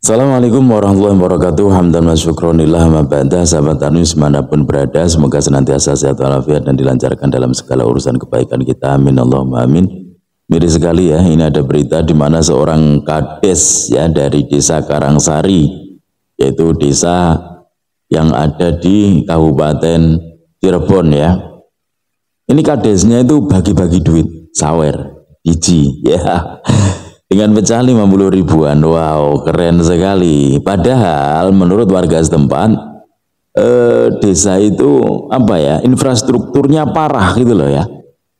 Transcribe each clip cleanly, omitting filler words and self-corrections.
Assalamualaikum warahmatullahi wabarakatuh. Hamdan wa syukronillah ma ba'da. Sahabat Tarnus manapun berada, semoga senantiasa sehat walafiat dan dilancarkan dalam segala urusan kebaikan kita. Amin Allahumma amin. Miri sekali ya, ini ada berita di mana seorang kades ya dari desa Karangsari, yaitu desa yang ada di Kabupaten Cirebon ya. Ini kadesnya itu bagi-bagi duit sawer biji ya. Dengan pecah 50 ribuan. Wow, keren sekali. Padahal menurut warga setempat desa itu apa ya, infrastrukturnya parah gitu loh ya.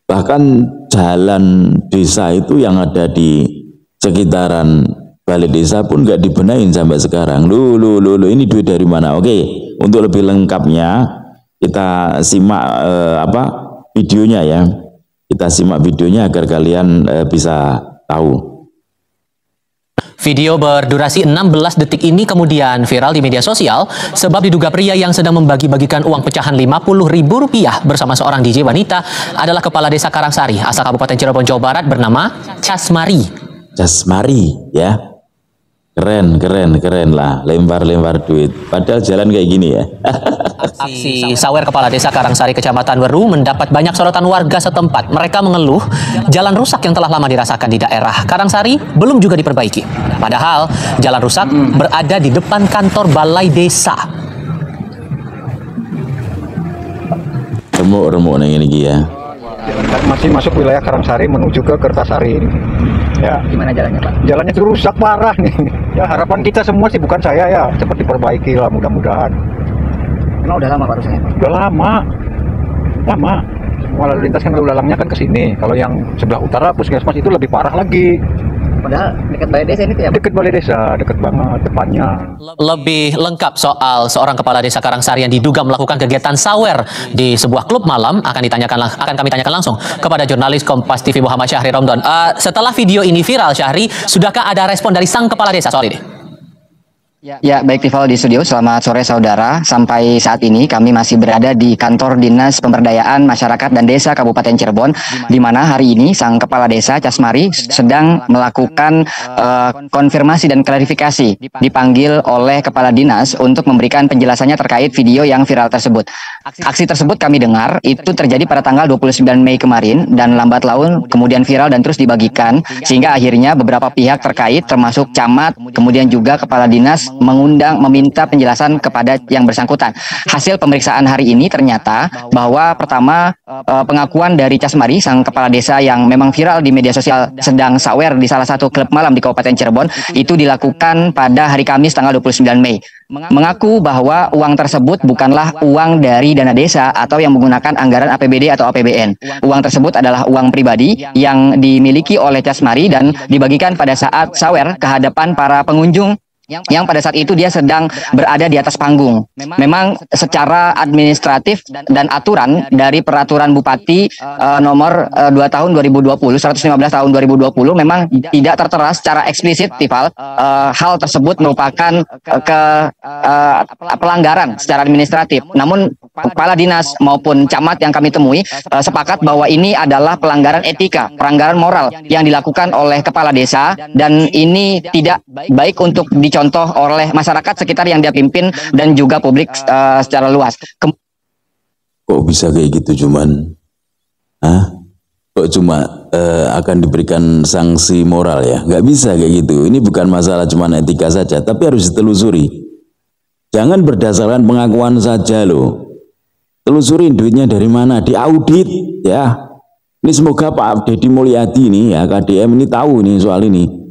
Bahkan jalan desa itu yang ada di sekitaran balai desa pun nggak dibenahin sampai sekarang. Lu ini duit dari mana? Oke, untuk lebih lengkapnya kita simak videonya ya. Kita simak videonya agar kalian bisa tahu. Video berdurasi 16 detik ini kemudian viral di media sosial sebab diduga pria yang sedang membagi-bagikan uang pecahan Rp50.000 bersama seorang DJ wanita adalah kepala desa Karangsari asal Kabupaten Cirebon, Jawa Barat bernama Casmari. Casmari ya. Keren lah, lempar duit. Padahal jalan kayak gini ya. Aksi sawer kepala desa Karangsari Kecamatan Weru mendapat banyak sorotan warga setempat. Mereka mengeluh jalan rusak yang telah lama dirasakan di daerah Karangsari belum juga diperbaiki. Padahal jalan rusak berada di depan kantor balai desa. Remuk nih ini ya. Masih masuk wilayah Karangsari menuju ke Kertasari. Ya. Gimana jalannya, Pak? Jalannya itu rusak parah nih. Ya harapan kita semua sih, bukan saya ya, cepat diperbaiki lah mudah-mudahan. Emang udah lama Pak rusaknya? Udah lama. Semua lalu lintas kan lalu lalangnya kan ke sini. Kalau yang sebelah utara puskesmas itu lebih parah lagi. Padahal dekat balai desa ini tuh ya? Dekat balai desa, dekat banget depannya. Lebih lengkap soal seorang kepala desa Karangsari yang diduga melakukan kegiatan sawer di sebuah klub malam akan kami tanyakan langsung kepada jurnalis Kompas TV Muhammad Syahri Romdon. Setelah video ini viral, Syahri, sudahkah ada respon dari sang kepala desa soal ini? Ya, baik Tifal di studio, selamat sore saudara. Sampai saat ini kami masih berada di kantor Dinas Pemberdayaan Masyarakat dan Desa Kabupaten Cirebon, di mana hari ini sang kepala desa Casmari sedang melakukan konfirmasi dan klarifikasi. Dipanggil oleh kepala dinas untuk memberikan penjelasannya terkait video yang viral tersebut. Aksi tersebut kami dengar itu terjadi pada tanggal 29 Mei kemarin dan lambat laun kemudian viral dan terus dibagikan sehingga akhirnya beberapa pihak terkait termasuk camat, kemudian juga kepala dinas meminta penjelasan kepada yang bersangkutan. Hasil pemeriksaan hari ini ternyata bahwa pertama pengakuan dari Casmari, sang kepala desa yang memang viral di media sosial sedang sawer di salah satu klub malam di Kabupaten Cirebon, itu dilakukan pada hari Kamis tanggal 29 Mei. Mengaku bahwa uang tersebut bukanlah uang dari dana desa atau yang menggunakan anggaran APBD atau APBN. Uang tersebut adalah uang pribadi yang dimiliki oleh Casmari dan dibagikan pada saat sawer ke hadapan para pengunjung yang pada saat itu dia sedang berada di atas panggung. Memang secara administratif dan aturan dari peraturan Bupati nomor 2 tahun 2020, 115 tahun 2020 memang tidak tertera secara eksplisit, Tifal, hal tersebut merupakan pelanggaran secara administratif. Namun kepala dinas maupun camat yang kami temui sepakat bahwa ini adalah pelanggaran etika, pelanggaran moral yang dilakukan oleh kepala desa dan ini tidak baik untuk dicontoh oleh masyarakat sekitar yang dia pimpin dan juga publik secara luas. Kok bisa kayak gitu cuman? Kok cuma akan diberikan sanksi moral ya? Nggak bisa kayak gitu. Ini bukan masalah cuma etika saja, tapi harus ditelusuri. Jangan berdasarkan pengakuan saja loh. Telusuri duitnya dari mana, diaudit ya. Ini semoga Pak Deddy Mulyadi nih ya, KDM ini tahu nih soal ini.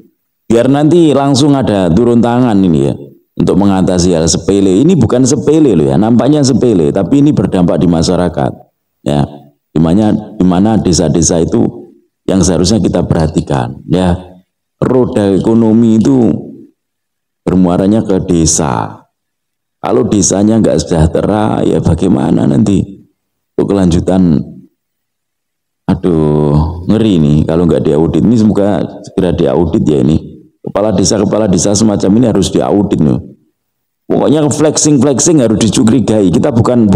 Biar nanti langsung ada turun tangan ini ya untuk mengatasi hal sepele. Ini bukan sepele loh ya, nampaknya sepele, tapi ini berdampak di masyarakat. Ya, di mana desa-desa itu yang seharusnya kita perhatikan. Ya, roda ekonomi itu bermuaranya ke desa. Kalau desanya nggak sejahtera, ya bagaimana nanti untuk kelanjutan? Aduh, ngeri nih kalau nggak diaudit. Ini semoga segera diaudit ya ini. Kepala desa semacam ini harus diaudit nih. Pokoknya flexing harus dicurigai. Kita bukan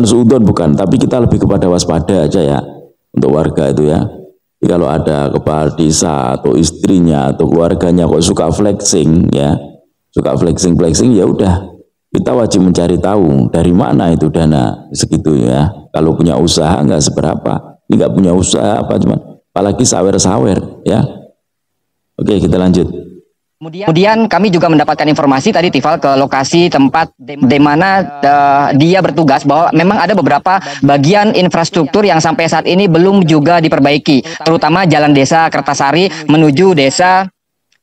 suudon bukan, tapi kita lebih kepada waspada aja ya untuk warga itu ya. Jadi kalau ada kepala desa atau istrinya atau keluarganya kok suka flexing ya, suka flexing ya udah, kita wajib mencari tahu dari mana itu dana segitu ya. Kalau punya usaha nggak seberapa, ini nggak punya usaha apa cuma, apalagi sawer-sawer ya. Oke, kita lanjut. Kemudian kami juga mendapatkan informasi tadi Tifal ke lokasi tempat di mana dia bertugas bahwa memang ada beberapa bagian infrastruktur yang sampai saat ini belum juga diperbaiki, terutama jalan desa Kertasari menuju desa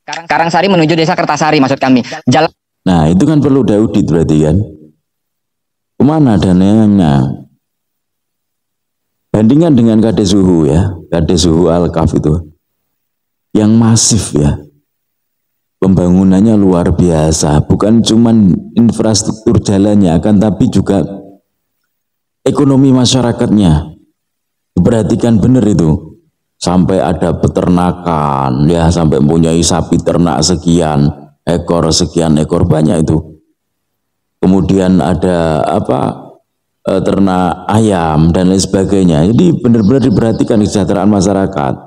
Karangsari menuju desa Kertasari maksud kami. Jalan. Nah itu kan perlu diaudit berarti kan. Kemana dananya? Bandingkan dengan Kades Suhu ya, Kades Suhu Al-Kaf itu yang masif ya. Pembangunannya luar biasa, bukan cuman infrastruktur jalannya, akan tapi juga ekonomi masyarakatnya. Perhatikan benar itu, sampai ada peternakan, ya sampai mempunyai sapi ternak sekian ekor banyak itu. Kemudian ada ternak ayam dan lain sebagainya. Jadi benar-benar diperhatikan kesejahteraan masyarakat.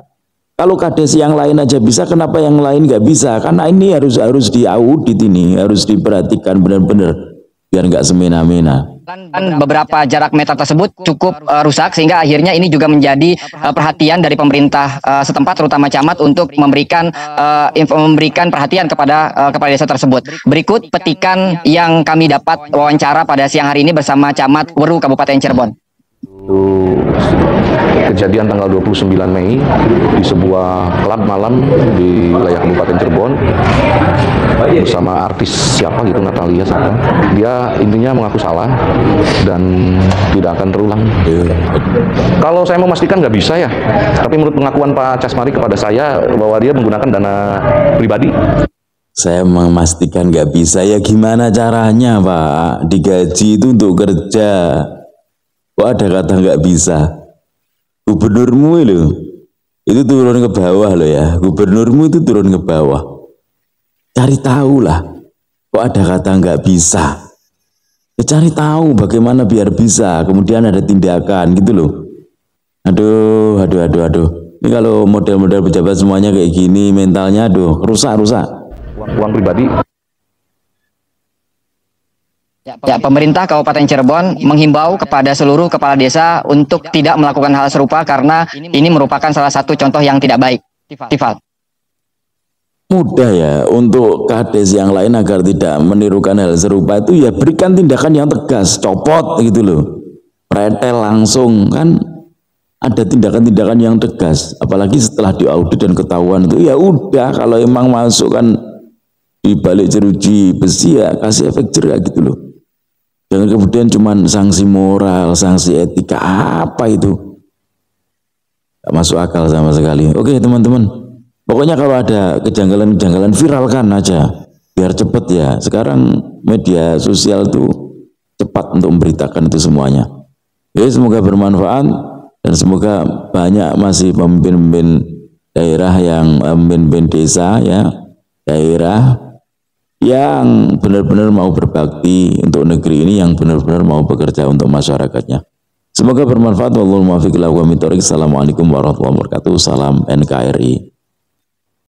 Kalau kades yang lain aja bisa, kenapa yang lain nggak bisa? Karena ini harus diaudit, ini harus diperhatikan benar-benar biar nggak semena-mena. Dan beberapa jarak meter tersebut cukup rusak sehingga akhirnya ini juga menjadi perhatian dari pemerintah setempat terutama camat untuk memberikan perhatian kepada kepala desa tersebut. Berikut petikan yang kami dapat wawancara pada siang hari ini bersama Camat Weru Kabupaten Cirebon. Itu kejadian tanggal 29 Mei di sebuah klub malam di wilayah Kabupaten Cirebon bersama artis siapa gitu, Natalia siapa. Dia intinya mengaku salah dan tidak akan terulang. Kalau saya memastikan nggak bisa ya, tapi menurut pengakuan Pak Casmari kepada saya bahwa dia menggunakan dana pribadi. Saya memastikan nggak bisa, ya gimana caranya Pak? Digaji itu untuk kerja. Kok ada kata nggak bisa? Gubernurmu itu turun ke bawah loh ya. Gubernurmu itu turun ke bawah. Cari tahu lah. Kok ada kata nggak bisa? Ya cari tahu bagaimana biar bisa. Kemudian ada tindakan gitu loh. Aduh. Ini kalau model-model pejabat semuanya kayak gini, mentalnya aduh rusak. Uang pribadi. Ya, pemerintah Kabupaten Cirebon menghimbau kepada seluruh kepala desa untuk tidak melakukan hal serupa karena ini merupakan salah satu contoh yang tidak baik. Tifal. Mudah ya untuk kades yang lain agar tidak menirukan hal serupa itu, ya berikan tindakan yang tegas, copot gitu loh. Pretel langsung, kan ada tindakan-tindakan yang tegas. Apalagi setelah diaudit dan ketahuan itu, ya udah kalau emang masuk kan di balik jeruji besi ya kasih efek jerak gitu loh. Jangan kemudian cuman sanksi moral, sanksi etika, apa itu? Gak masuk akal sama sekali. Oke teman-teman, pokoknya kalau ada kejanggalan-kejanggalan viralkan aja, biar cepet ya. Sekarang media sosial tuh cepat untuk memberitakan itu semuanya. Oke, semoga bermanfaat dan semoga banyak masih pemimpin-pemimpin daerah yang pemimpin desa ya, daerah yang benar-benar mau berbakti untuk negeri ini, yang benar-benar mau bekerja untuk masyarakatnya. Semoga bermanfaat. Wallahul muwaffiq ila aqwamit thoriq. Assalamualaikum warahmatullahi wabarakatuh. Salam NKRI.